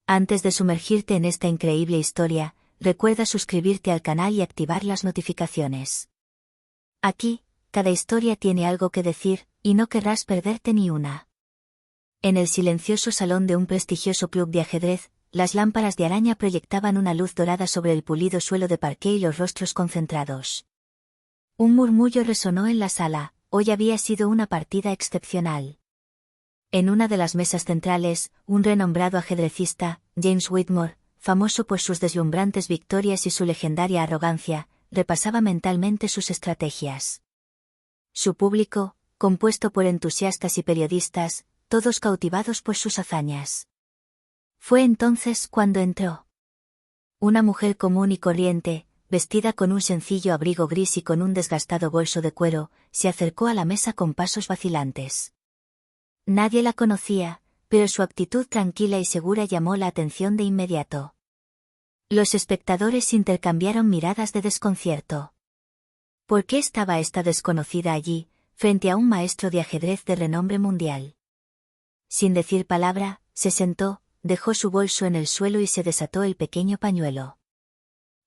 Antes de sumergirte en esta increíble historia, recuerda suscribirte al canal y activar las notificaciones. Aquí, cada historia tiene algo que decir, y no querrás perderte ni una. En el silencioso salón de un prestigioso club de ajedrez, las lámparas de araña proyectaban una luz dorada sobre el pulido suelo de parqué y los rostros concentrados. Un murmullo resonó en la sala: hoy había sido una partida excepcional. En una de las mesas centrales, un renombrado ajedrecista, James Whitmore, famoso por sus deslumbrantes victorias y su legendaria arrogancia, repasaba mentalmente sus estrategias. Su público, compuesto por entusiastas y periodistas, todos cautivados por sus hazañas. Fue entonces cuando entró. Una mujer común y corriente, vestida con un sencillo abrigo gris y con un desgastado bolso de cuero, se acercó a la mesa con pasos vacilantes. Nadie la conocía, pero su actitud tranquila y segura llamó la atención de inmediato. Los espectadores intercambiaron miradas de desconcierto. ¿Por qué estaba esta desconocida allí, frente a un maestro de ajedrez de renombre mundial? Sin decir palabra, se sentó, dejó su bolso en el suelo y se desató el pequeño pañuelo.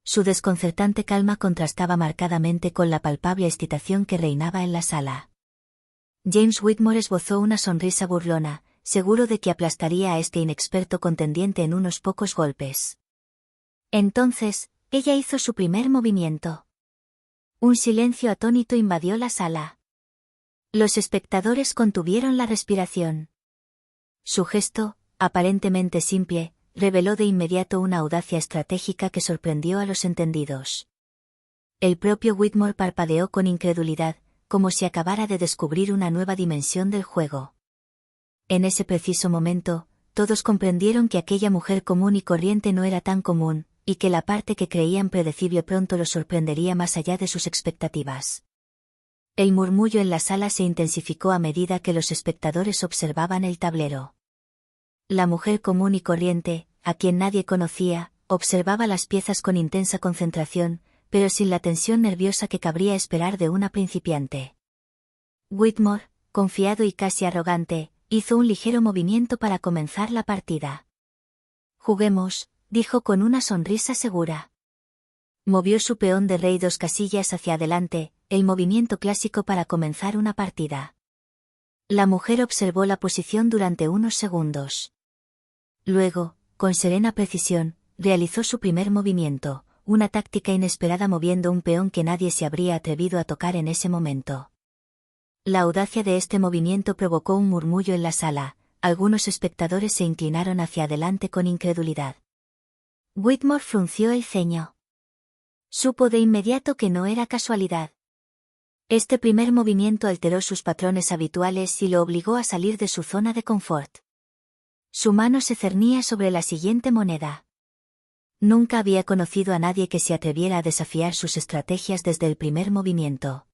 Su desconcertante calma contrastaba marcadamente con la palpable excitación que reinaba en la sala. James Whitmore esbozó una sonrisa burlona, seguro de que aplastaría a este inexperto contendiente en unos pocos golpes. Entonces, ella hizo su primer movimiento. Un silencio atónito invadió la sala. Los espectadores contuvieron la respiración. Su gesto, aparentemente simple, reveló de inmediato una audacia estratégica que sorprendió a los entendidos. El propio Whitmore parpadeó con incredulidad, como si acabara de descubrir una nueva dimensión del juego. En ese preciso momento, todos comprendieron que aquella mujer común y corriente no era tan común, y que la parte que creían predecible pronto los sorprendería más allá de sus expectativas. El murmullo en la sala se intensificó a medida que los espectadores observaban el tablero. La mujer común y corriente, a quien nadie conocía, observaba las piezas con intensa concentración, pero sin la tensión nerviosa que cabría esperar de una principiante. Whitmore, confiado y casi arrogante, hizo un ligero movimiento para comenzar la partida. «Juguemos», dijo con una sonrisa segura. Movió su peón de rey 2 casillas hacia adelante, el movimiento clásico para comenzar una partida. La mujer observó la posición durante unos segundos. Luego, con serena precisión, realizó su primer movimiento, una táctica inesperada moviendo un peón que nadie se habría atrevido a tocar en ese momento. La audacia de este movimiento provocó un murmullo en la sala, algunos espectadores se inclinaron hacia adelante con incredulidad. Whitmore frunció el ceño. Supo de inmediato que no era casualidad. Este primer movimiento alteró sus patrones habituales y lo obligó a salir de su zona de confort. Su mano se cernía sobre la siguiente moneda. Nunca había conocido a nadie que se atreviera a desafiar sus estrategias desde el primer movimiento.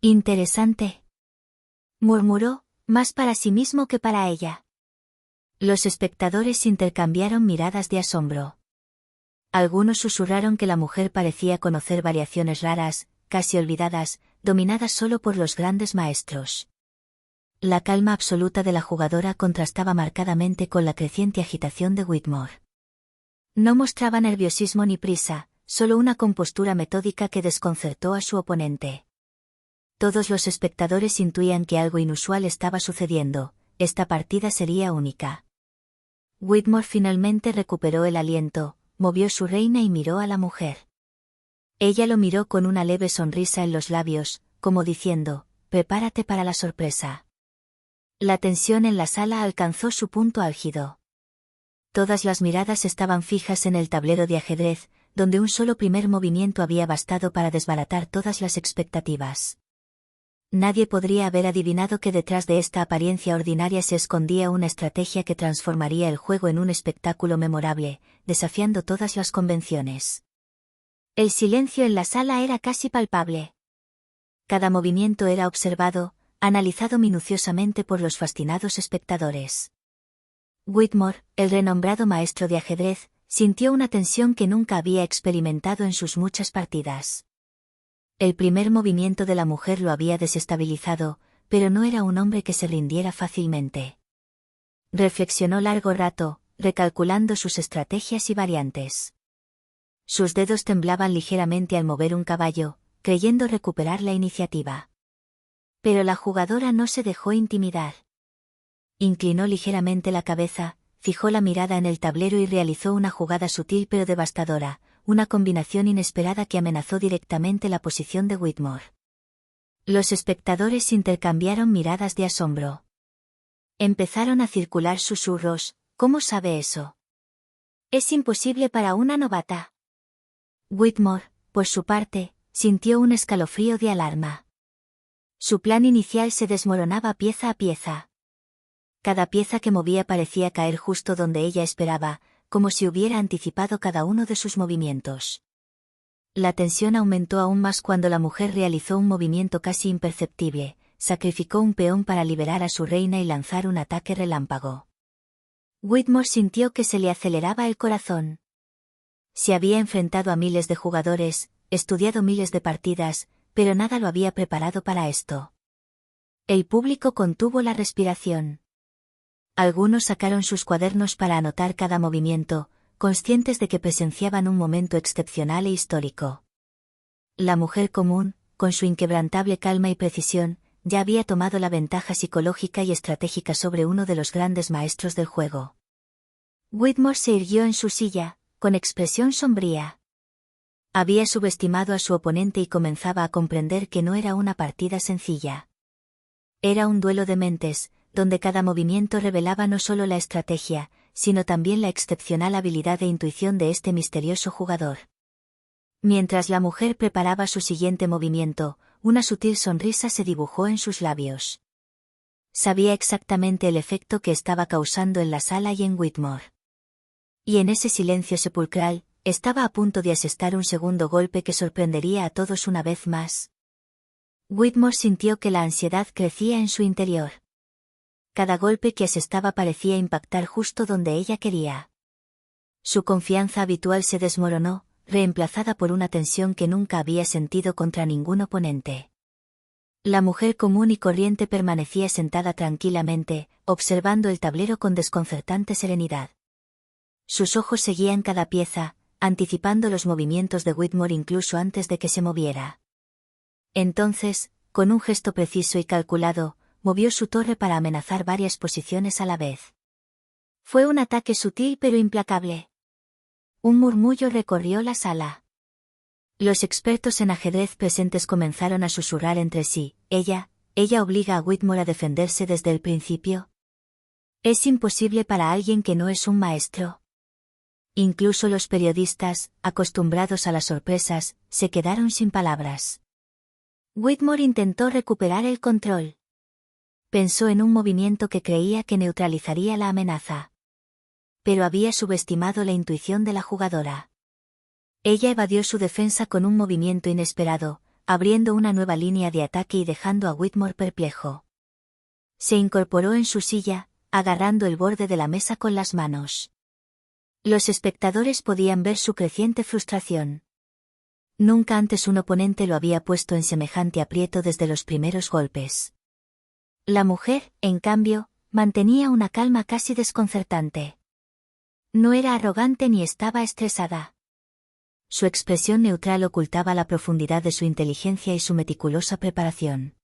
«Interesante», murmuró, más para sí mismo que para ella. Los espectadores intercambiaron miradas de asombro. Algunos susurraron que la mujer parecía conocer variaciones raras, casi olvidadas, dominadas solo por los grandes maestros. La calma absoluta de la jugadora contrastaba marcadamente con la creciente agitación de Whitmore. No mostraba nerviosismo ni prisa, solo una compostura metódica que desconcertó a su oponente. Todos los espectadores intuían que algo inusual estaba sucediendo, esta partida sería única. Whitmore finalmente recuperó el aliento, movió su reina y miró a la mujer. Ella lo miró con una leve sonrisa en los labios, como diciendo: «Prepárate para la sorpresa». La tensión en la sala alcanzó su punto álgido. Todas las miradas estaban fijas en el tablero de ajedrez, donde un solo primer movimiento había bastado para desbaratar todas las expectativas. Nadie podría haber adivinado que detrás de esta apariencia ordinaria se escondía una estrategia que transformaría el juego en un espectáculo memorable, desafiando todas las convenciones. El silencio en la sala era casi palpable. Cada movimiento era observado, analizado minuciosamente por los fascinados espectadores. Whitmore, el renombrado maestro de ajedrez, sintió una tensión que nunca había experimentado en sus muchas partidas. El primer movimiento de la mujer lo había desestabilizado, pero no era un hombre que se rindiera fácilmente. Reflexionó largo rato, recalculando sus estrategias y variantes. Sus dedos temblaban ligeramente al mover un caballo, creyendo recuperar la iniciativa. Pero la jugadora no se dejó intimidar. Inclinó ligeramente la cabeza, fijó la mirada en el tablero y realizó una jugada sutil pero devastadora, una combinación inesperada que amenazó directamente la posición de Whitmore. Los espectadores intercambiaron miradas de asombro. Empezaron a circular susurros: ¿cómo sabe eso? Es imposible para una novata. Whitmore, por su parte, sintió un escalofrío de alarma. Su plan inicial se desmoronaba pieza a pieza. Cada pieza que movía parecía caer justo donde ella esperaba, como si hubiera anticipado cada uno de sus movimientos. La tensión aumentó aún más cuando la mujer realizó un movimiento casi imperceptible, sacrificó un peón para liberar a su reina y lanzar un ataque relámpago. Whitmore sintió que se le aceleraba el corazón. Se había enfrentado a miles de jugadores, estudiado miles de partidas, pero nada lo había preparado para esto. El público contuvo la respiración. Algunos sacaron sus cuadernos para anotar cada movimiento, conscientes de que presenciaban un momento excepcional e histórico. La mujer común, con su inquebrantable calma y precisión, ya había tomado la ventaja psicológica y estratégica sobre uno de los grandes maestros del juego. Whitmore se irguió en su silla, con expresión sombría. Había subestimado a su oponente y comenzaba a comprender que no era una partida sencilla. Era un duelo de mentes, donde cada movimiento revelaba no solo la estrategia, sino también la excepcional habilidad e intuición de este misterioso jugador. Mientras la mujer preparaba su siguiente movimiento, una sutil sonrisa se dibujó en sus labios. Sabía exactamente el efecto que estaba causando en la sala y en Whitmore. Y en ese silencio sepulcral, estaba a punto de asestar un segundo golpe que sorprendería a todos una vez más. Whitmore sintió que la ansiedad crecía en su interior. Cada golpe que asestaba parecía impactar justo donde ella quería. Su confianza habitual se desmoronó, reemplazada por una tensión que nunca había sentido contra ningún oponente. La mujer común y corriente permanecía sentada tranquilamente, observando el tablero con desconcertante serenidad. Sus ojos seguían cada pieza, anticipando los movimientos de Whitmore incluso antes de que se moviera. Entonces, con un gesto preciso y calculado, movió su torre para amenazar varias posiciones a la vez. Fue un ataque sutil pero implacable. Un murmullo recorrió la sala. Los expertos en ajedrez presentes comenzaron a susurrar entre sí: ella obliga a Whitmore a defenderse desde el principio. Es imposible para alguien que no es un maestro. Incluso los periodistas, acostumbrados a las sorpresas, se quedaron sin palabras. Whitmore intentó recuperar el control. Pensó en un movimiento que creía que neutralizaría la amenaza. Pero había subestimado la intuición de la jugadora. Ella evadió su defensa con un movimiento inesperado, abriendo una nueva línea de ataque y dejando a Whitmore perplejo. Se incorporó en su silla, agarrando el borde de la mesa con las manos. Los espectadores podían ver su creciente frustración. Nunca antes un oponente lo había puesto en semejante aprieto desde los primeros golpes. La mujer, en cambio, mantenía una calma casi desconcertante. No era arrogante ni estaba estresada. Su expresión neutral ocultaba la profundidad de su inteligencia y su meticulosa preparación.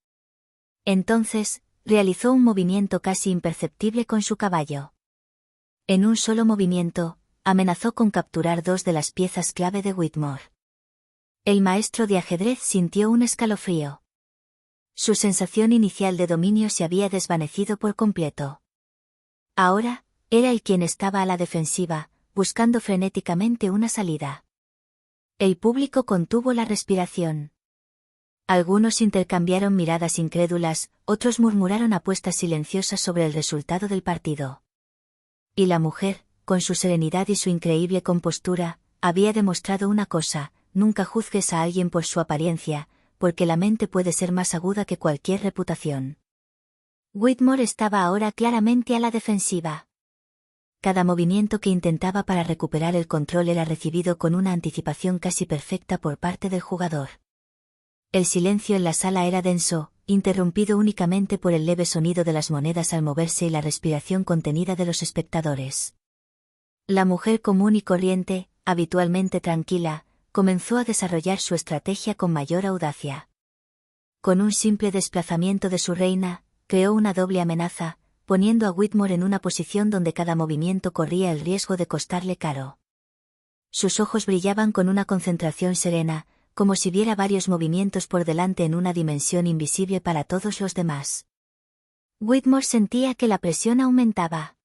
Entonces, realizó un movimiento casi imperceptible con su caballo. En un solo movimiento, amenazó con capturar dos de las piezas clave de Whitmore. El maestro de ajedrez sintió un escalofrío. Su sensación inicial de dominio se había desvanecido por completo. Ahora, era él quien estaba a la defensiva, buscando frenéticamente una salida. El público contuvo la respiración. Algunos intercambiaron miradas incrédulas, otros murmuraron apuestas silenciosas sobre el resultado del partido. Y la mujer, con su serenidad y su increíble compostura, había demostrado una cosa: nunca juzgues a alguien por su apariencia, porque la mente puede ser más aguda que cualquier reputación. Whitmore estaba ahora claramente a la defensiva. Cada movimiento que intentaba para recuperar el control era recibido con una anticipación casi perfecta por parte del jugador. El silencio en la sala era denso, interrumpido únicamente por el leve sonido de las monedas al moverse y la respiración contenida de los espectadores. La mujer común y corriente, habitualmente tranquila, comenzó a desarrollar su estrategia con mayor audacia. Con un simple desplazamiento de su reina, creó una doble amenaza, poniendo a Whitmore en una posición donde cada movimiento corría el riesgo de costarle caro. Sus ojos brillaban con una concentración serena, como si viera varios movimientos por delante en una dimensión invisible para todos los demás. Whitmore sentía que la presión aumentaba.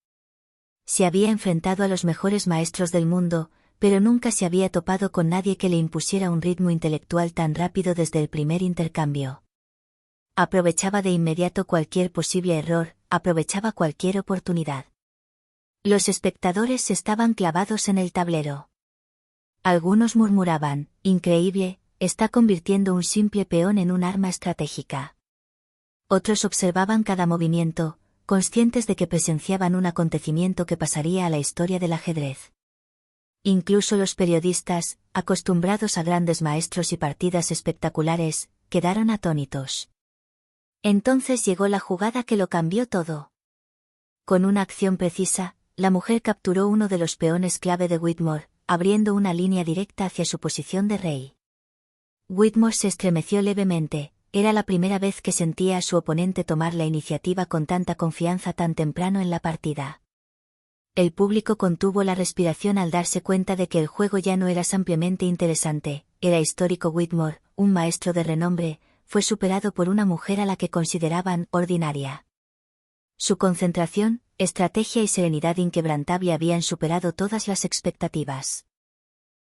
Se había enfrentado a los mejores maestros del mundo, pero nunca se había topado con nadie que le impusiera un ritmo intelectual tan rápido desde el primer intercambio. Aprovechaba de inmediato cualquier posible error, aprovechaba cualquier oportunidad. Los espectadores estaban clavados en el tablero. Algunos murmuraban, increíble, está convirtiendo un simple peón en un arma estratégica. Otros observaban cada movimiento, conscientes de que presenciaban un acontecimiento que pasaría a la historia del ajedrez. Incluso los periodistas, acostumbrados a grandes maestros y partidas espectaculares, quedaron atónitos. Entonces llegó la jugada que lo cambió todo. Con una acción precisa, la mujer capturó uno de los peones clave de Whitmore, abriendo una línea directa hacia su posición de rey. Whitmore se estremeció levemente, era la primera vez que sentía a su oponente tomar la iniciativa con tanta confianza tan temprano en la partida. El público contuvo la respiración al darse cuenta de que el juego ya no era simplemente interesante, era histórico. Whitmore, un maestro de renombre, fue superado por una mujer a la que consideraban ordinaria. Su concentración, estrategia y serenidad inquebrantable habían superado todas las expectativas.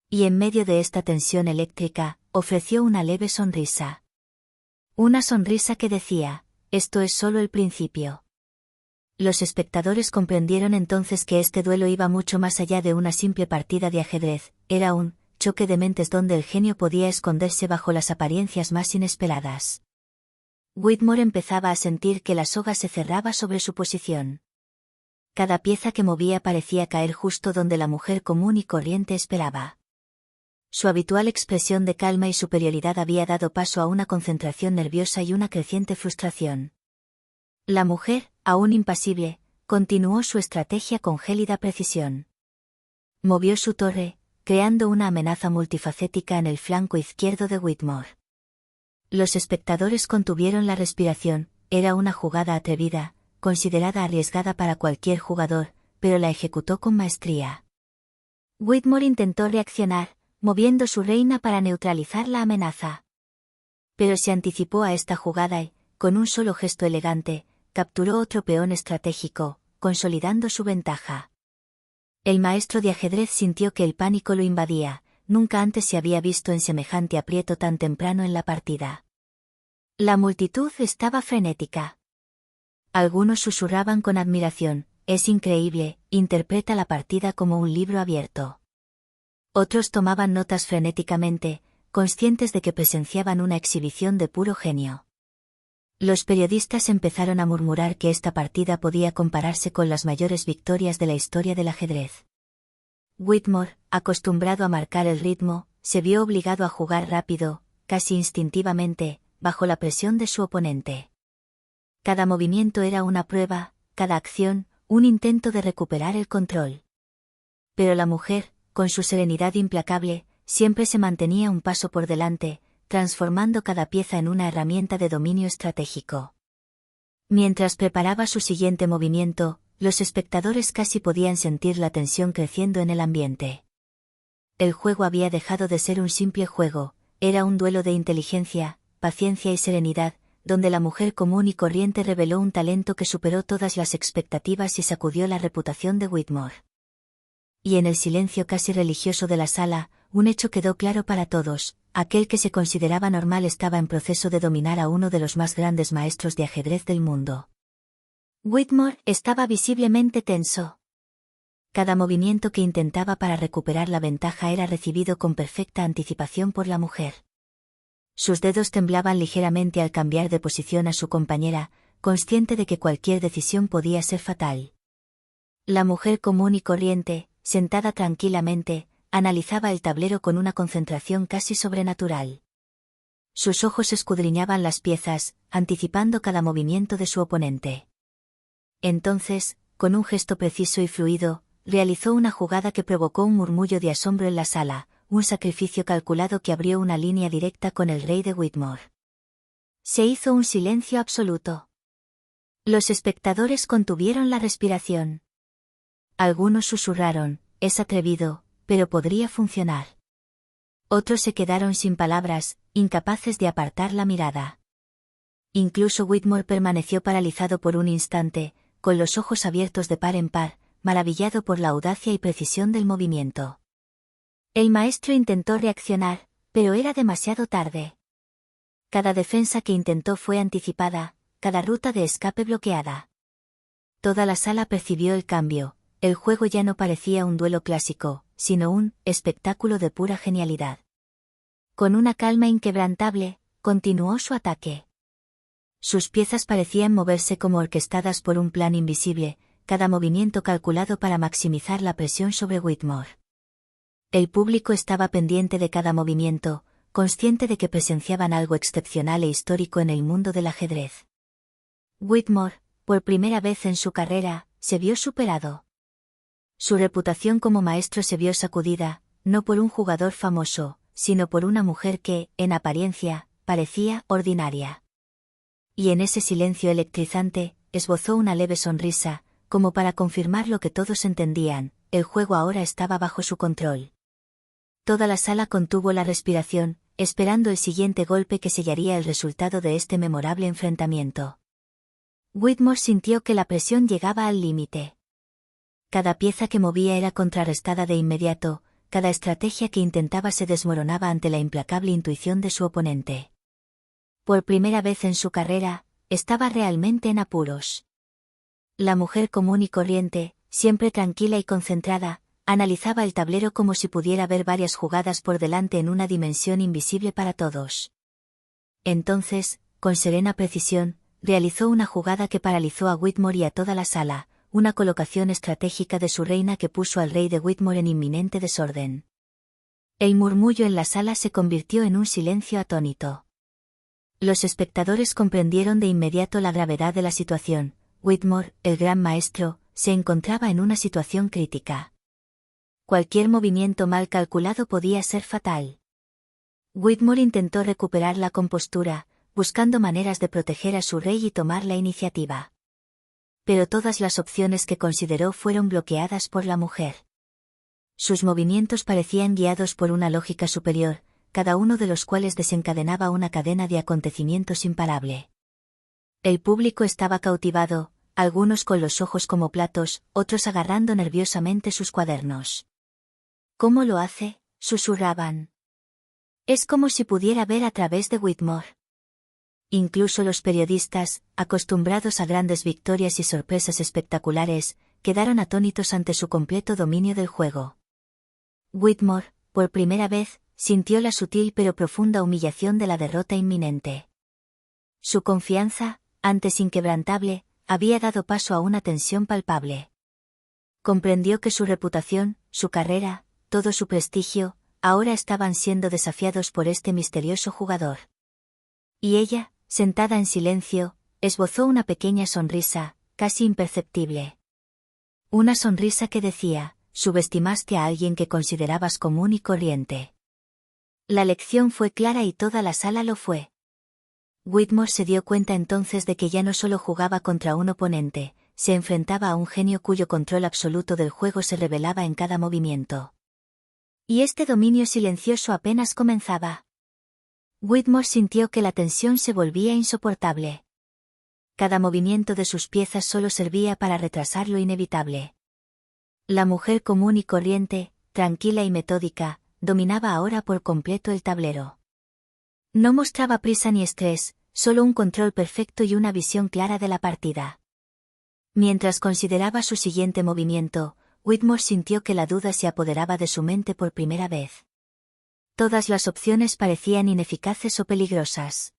Y en medio de esta tensión eléctrica, ofreció una leve sonrisa. Una sonrisa que decía, esto es solo el principio. Los espectadores comprendieron entonces que este duelo iba mucho más allá de una simple partida de ajedrez, era un choque de mentes donde el genio podía esconderse bajo las apariencias más inesperadas. Whitmore empezaba a sentir que la soga se cerraba sobre su posición. Cada pieza que movía parecía caer justo donde la mujer común y corriente esperaba. Su habitual expresión de calma y superioridad había dado paso a una concentración nerviosa y una creciente frustración. La mujer, aún impasible, continuó su estrategia con gélida precisión. Movió su torre, creando una amenaza multifacética en el flanco izquierdo de Whitmore. Los espectadores contuvieron la respiración, era una jugada atrevida, considerada arriesgada para cualquier jugador, pero la ejecutó con maestría. Whitmore intentó reaccionar, moviendo su reina para neutralizar la amenaza. Pero se anticipó a esta jugada y, con un solo gesto elegante, capturó otro peón estratégico, consolidando su ventaja. El maestro de ajedrez sintió que el pánico lo invadía, nunca antes se había visto en semejante aprieto tan temprano en la partida. La multitud estaba frenética. Algunos susurraban con admiración, es increíble, interpreta la partida como un libro abierto. Otros tomaban notas frenéticamente, conscientes de que presenciaban una exhibición de puro genio. Los periodistas empezaron a murmurar que esta partida podía compararse con las mayores victorias de la historia del ajedrez. Whitmore, acostumbrado a marcar el ritmo, se vio obligado a jugar rápido, casi instintivamente, bajo la presión de su oponente. Cada movimiento era una prueba, cada acción, un intento de recuperar el control. Pero la mujer, con su serenidad implacable, siempre se mantenía un paso por delante, transformando cada pieza en una herramienta de dominio estratégico. Mientras preparaba su siguiente movimiento, los espectadores casi podían sentir la tensión creciendo en el ambiente. El juego había dejado de ser un simple juego, era un duelo de inteligencia, paciencia y serenidad, donde la mujer común y corriente reveló un talento que superó todas las expectativas y sacudió la reputación de Whitmore. Y en el silencio casi religioso de la sala, un hecho quedó claro para todos, aquel que se consideraba normal estaba en proceso de dominar a uno de los más grandes maestros de ajedrez del mundo. Whitmore estaba visiblemente tenso. Cada movimiento que intentaba para recuperar la ventaja era recibido con perfecta anticipación por la mujer. Sus dedos temblaban ligeramente al cambiar de posición a su compañera, consciente de que cualquier decisión podía ser fatal. La mujer común y corriente, sentada tranquilamente, analizaba el tablero con una concentración casi sobrenatural. Sus ojos escudriñaban las piezas, anticipando cada movimiento de su oponente. Entonces, con un gesto preciso y fluido, realizó una jugada que provocó un murmullo de asombro en la sala, un sacrificio calculado que abrió una línea directa con el rey de Whitmore. Se hizo un silencio absoluto. Los espectadores contuvieron la respiración. Algunos susurraron, es atrevido, pero podría funcionar. Otros se quedaron sin palabras, incapaces de apartar la mirada. Incluso Whitmore permaneció paralizado por un instante, con los ojos abiertos de par en par, maravillado por la audacia y precisión del movimiento. El maestro intentó reaccionar, pero era demasiado tarde. Cada defensa que intentó fue anticipada, cada ruta de escape bloqueada. Toda la sala percibió el cambio, el juego ya no parecía un duelo clásico, sino un espectáculo de pura genialidad. Con una calma inquebrantable, continuó su ataque. Sus piezas parecían moverse como orquestadas por un plan invisible, cada movimiento calculado para maximizar la presión sobre Whitmore. El público estaba pendiente de cada movimiento, consciente de que presenciaban algo excepcional e histórico en el mundo del ajedrez. Whitmore, por primera vez en su carrera, se vio superado. Su reputación como maestro se vio sacudida, no por un jugador famoso, sino por una mujer que, en apariencia, parecía ordinaria. Y en ese silencio electrizante, esbozó una leve sonrisa, como para confirmar lo que todos entendían, el juego ahora estaba bajo su control. Toda la sala contuvo la respiración, esperando el siguiente golpe que sellaría el resultado de este memorable enfrentamiento. Whitmore sintió que la presión llegaba al límite. Cada pieza que movía era contrarrestada de inmediato, cada estrategia que intentaba se desmoronaba ante la implacable intuición de su oponente. Por primera vez en su carrera, estaba realmente en apuros. La mujer común y corriente, siempre tranquila y concentrada, analizaba el tablero como si pudiera ver varias jugadas por delante en una dimensión invisible para todos. Entonces, con serena precisión, realizó una jugada que paralizó a Whitmore y a toda la sala, una colocación estratégica de su reina que puso al rey de Whitmore en inminente desorden. El murmullo en la sala se convirtió en un silencio atónito. Los espectadores comprendieron de inmediato la gravedad de la situación. Whitmore, el gran maestro, se encontraba en una situación crítica. Cualquier movimiento mal calculado podía ser fatal. Whitmore intentó recuperar la compostura, buscando maneras de proteger a su rey y tomar la iniciativa. Pero todas las opciones que consideró fueron bloqueadas por la mujer. Sus movimientos parecían guiados por una lógica superior, cada uno de los cuales desencadenaba una cadena de acontecimientos imparable. El público estaba cautivado, algunos con los ojos como platos, otros agarrando nerviosamente sus cuadernos. ¿Cómo lo hace?, susurraban. Es como si pudiera ver a través de Whitmore. Incluso los periodistas, acostumbrados a grandes victorias y sorpresas espectaculares, quedaron atónitos ante su completo dominio del juego. Whitmore, por primera vez, sintió la sutil pero profunda humillación de la derrota inminente. Su confianza, antes inquebrantable, había dado paso a una tensión palpable. Comprendió que su reputación, su carrera, todo su prestigio, ahora estaban siendo desafiados por este misterioso jugador. Y ella, sentada en silencio, esbozó una pequeña sonrisa, casi imperceptible. Una sonrisa que decía, subestimaste a alguien que considerabas común y corriente. La lección fue clara y toda la sala lo fue. Whitmore se dio cuenta entonces de que ya no solo jugaba contra un oponente, se enfrentaba a un genio cuyo control absoluto del juego se revelaba en cada movimiento. Y este dominio silencioso apenas comenzaba. Whitmore sintió que la tensión se volvía insoportable. Cada movimiento de sus piezas solo servía para retrasar lo inevitable. La mujer común y corriente, tranquila y metódica, dominaba ahora por completo el tablero. No mostraba prisa ni estrés, solo un control perfecto y una visión clara de la partida. Mientras consideraba su siguiente movimiento, Whitmore sintió que la duda se apoderaba de su mente por primera vez. Todas las opciones parecían ineficaces o peligrosas.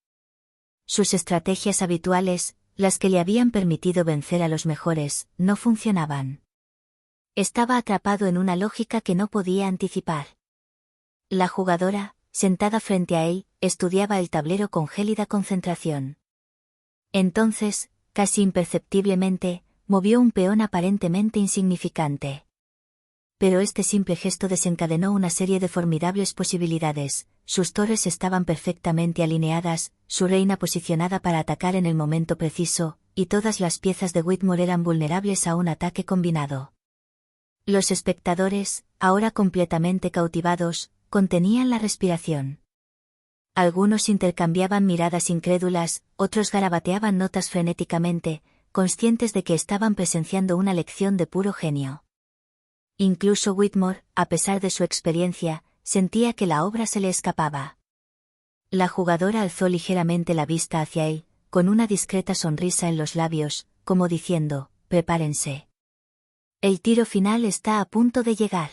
Sus estrategias habituales, las que le habían permitido vencer a los mejores, no funcionaban. Estaba atrapado en una lógica que no podía anticipar. La jugadora, sentada frente a él, estudiaba el tablero con gélida concentración. Entonces, casi imperceptiblemente, movió un peón aparentemente insignificante. pero este simple gesto desencadenó una serie de formidables posibilidades. Sus torres estaban perfectamente alineadas, su reina posicionada para atacar en el momento preciso, y todas las piezas de Whitmore eran vulnerables a un ataque combinado. Los espectadores, ahora completamente cautivados, contenían la respiración. Algunos intercambiaban miradas incrédulas, otros garabateaban notas frenéticamente, conscientes de que estaban presenciando una lección de puro genio. Incluso Whitmore, a pesar de su experiencia, sentía que la obra se le escapaba. La jugadora alzó ligeramente la vista hacia él, con una discreta sonrisa en los labios, como diciendo, «Prepárense. El tiro final está a punto de llegar».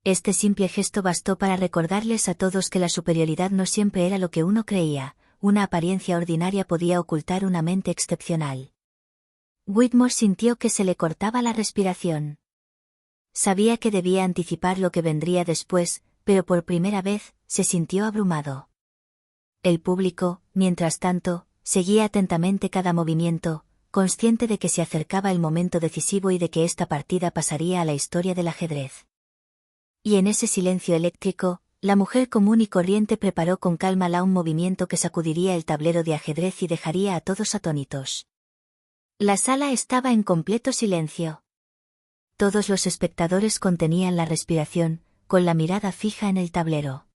Este simple gesto bastó para recordarles a todos que la superioridad no siempre era lo que uno creía, una apariencia ordinaria podía ocultar una mente excepcional. Whitmore sintió que se le cortaba la respiración. Sabía que debía anticipar lo que vendría después, pero por primera vez, se sintió abrumado. El público, mientras tanto, seguía atentamente cada movimiento, consciente de que se acercaba el momento decisivo y de que esta partida pasaría a la historia del ajedrez. Y en ese silencio eléctrico, la mujer común y corriente preparó con calma un movimiento que sacudiría el tablero de ajedrez y dejaría a todos atónitos. La sala estaba en completo silencio. Todos los espectadores contenían la respiración, con la mirada fija en el tablero.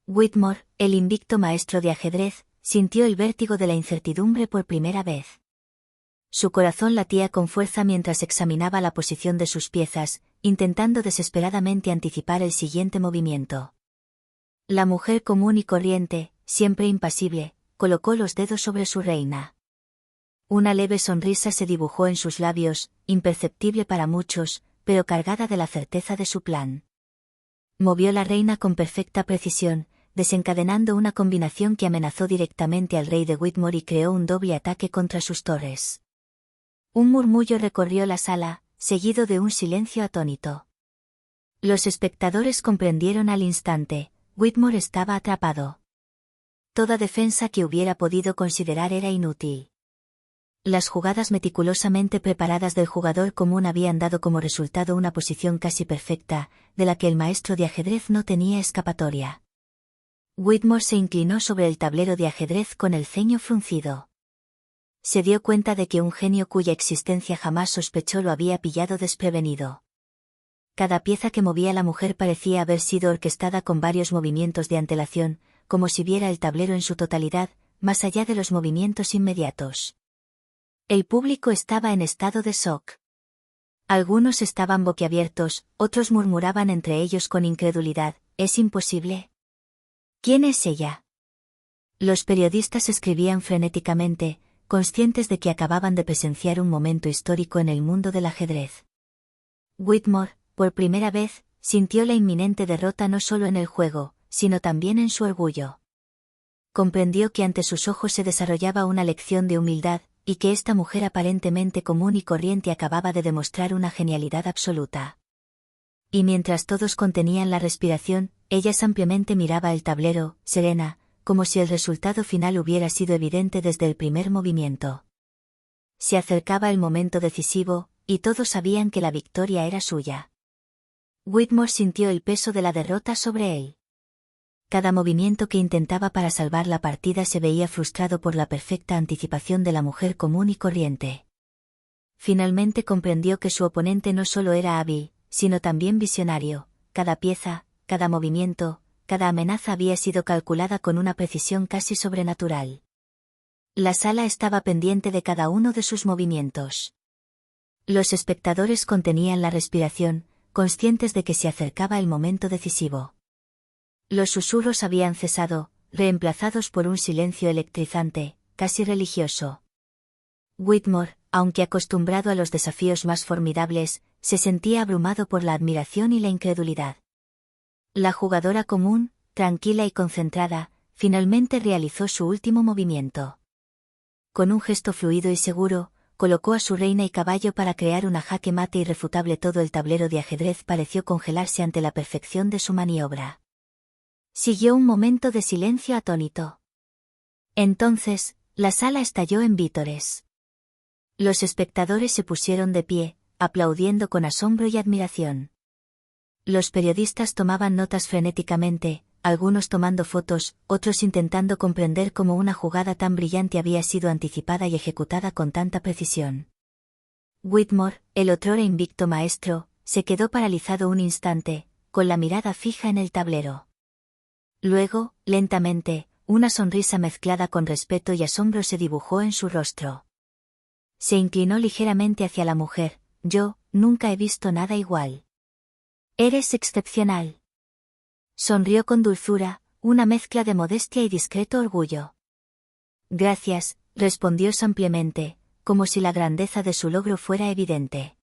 Whitmore, el invicto maestro de ajedrez, sintió el vértigo de la incertidumbre por primera vez. Su corazón latía con fuerza mientras examinaba la posición de sus piezas, intentando desesperadamente anticipar el siguiente movimiento. La mujer común y corriente, siempre impasible, colocó los dedos sobre su reina. Una leve sonrisa se dibujó en sus labios, imperceptible para muchos, pero cargada de la certeza de su plan. Movió la reina con perfecta precisión, desencadenando una combinación que amenazó directamente al rey de Whitmore y creó un doble ataque contra sus torres. Un murmullo recorrió la sala, seguido de un silencio atónito. Los espectadores comprendieron al instante, Whitmore estaba atrapado. Toda defensa que hubiera podido considerar era inútil. Las jugadas meticulosamente preparadas del jugador común habían dado como resultado una posición casi perfecta, de la que el maestro de ajedrez no tenía escapatoria. Whitmore se inclinó sobre el tablero de ajedrez con el ceño fruncido. Se dio cuenta de que un genio cuya existencia jamás sospechó lo había pillado desprevenido. Cada pieza que movía la mujer parecía haber sido orquestada con varios movimientos de antelación, como si viera el tablero en su totalidad, más allá de los movimientos inmediatos. El público estaba en estado de shock. Algunos estaban boquiabiertos, otros murmuraban entre ellos con incredulidad, ¿es imposible? ¿Quién es ella? Los periodistas escribían frenéticamente, conscientes de que acababan de presenciar un momento histórico en el mundo del ajedrez. Whitmore, por primera vez, sintió la inminente derrota no solo en el juego, sino también en su orgullo. Comprendió que ante sus ojos se desarrollaba una lección de humildad, y que esta mujer aparentemente común y corriente acababa de demostrar una genialidad absoluta. Y mientras todos contenían la respiración, ella ampliamente miraba el tablero, serena, como si el resultado final hubiera sido evidente desde el primer movimiento. Se acercaba el momento decisivo, y todos sabían que la victoria era suya. Whitmore sintió el peso de la derrota sobre él. Cada movimiento que intentaba para salvar la partida se veía frustrado por la perfecta anticipación de la mujer común y corriente. Finalmente comprendió que su oponente no solo era hábil, sino también visionario. Cada pieza, cada movimiento, cada amenaza había sido calculada con una precisión casi sobrenatural. La sala estaba pendiente de cada uno de sus movimientos. Los espectadores contenían la respiración, conscientes de que se acercaba el momento decisivo. Los susurros habían cesado, reemplazados por un silencio electrizante, casi religioso. Whitmore, aunque acostumbrado a los desafíos más formidables, se sentía abrumado por la admiración y la incredulidad. La jugadora común, tranquila y concentrada, finalmente realizó su último movimiento. Con un gesto fluido y seguro, colocó a su reina y caballo para crear una jaque mate irrefutable. Todo el tablero de ajedrez pareció congelarse ante la perfección de su maniobra. Siguió un momento de silencio atónito. Entonces, la sala estalló en vítores. Los espectadores se pusieron de pie, aplaudiendo con asombro y admiración. Los periodistas tomaban notas frenéticamente, algunos tomando fotos, otros intentando comprender cómo una jugada tan brillante había sido anticipada y ejecutada con tanta precisión. Whitmore, el otrora invicto maestro, se quedó paralizado un instante, con la mirada fija en el tablero. Luego, lentamente, una sonrisa mezclada con respeto y asombro se dibujó en su rostro. Se inclinó ligeramente hacia la mujer. Yo, nunca he visto nada igual. Eres excepcional. Sonrió con dulzura, una mezcla de modestia y discreto orgullo. Gracias, respondió ampliamente, como si la grandeza de su logro fuera evidente.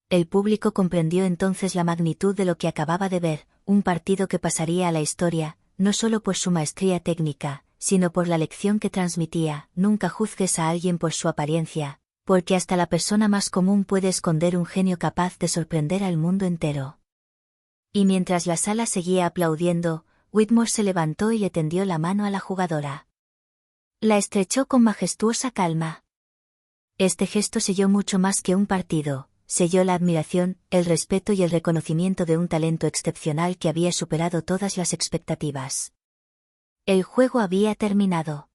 El público comprendió entonces la magnitud de lo que acababa de ver, un partido que pasaría a la historia, no solo por su maestría técnica, sino por la lección que transmitía. Nunca juzgues a alguien por su apariencia, porque hasta la persona más común puede esconder un genio capaz de sorprender al mundo entero. Y mientras la sala seguía aplaudiendo, Whitmore se levantó y le tendió la mano a la jugadora. La estrechó con majestuosa calma. Este gesto selló mucho más que un partido, selló la admiración, el respeto y el reconocimiento de un talento excepcional que había superado todas las expectativas. El juego había terminado.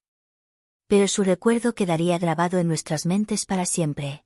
Pero su recuerdo quedaría grabado en nuestras mentes para siempre.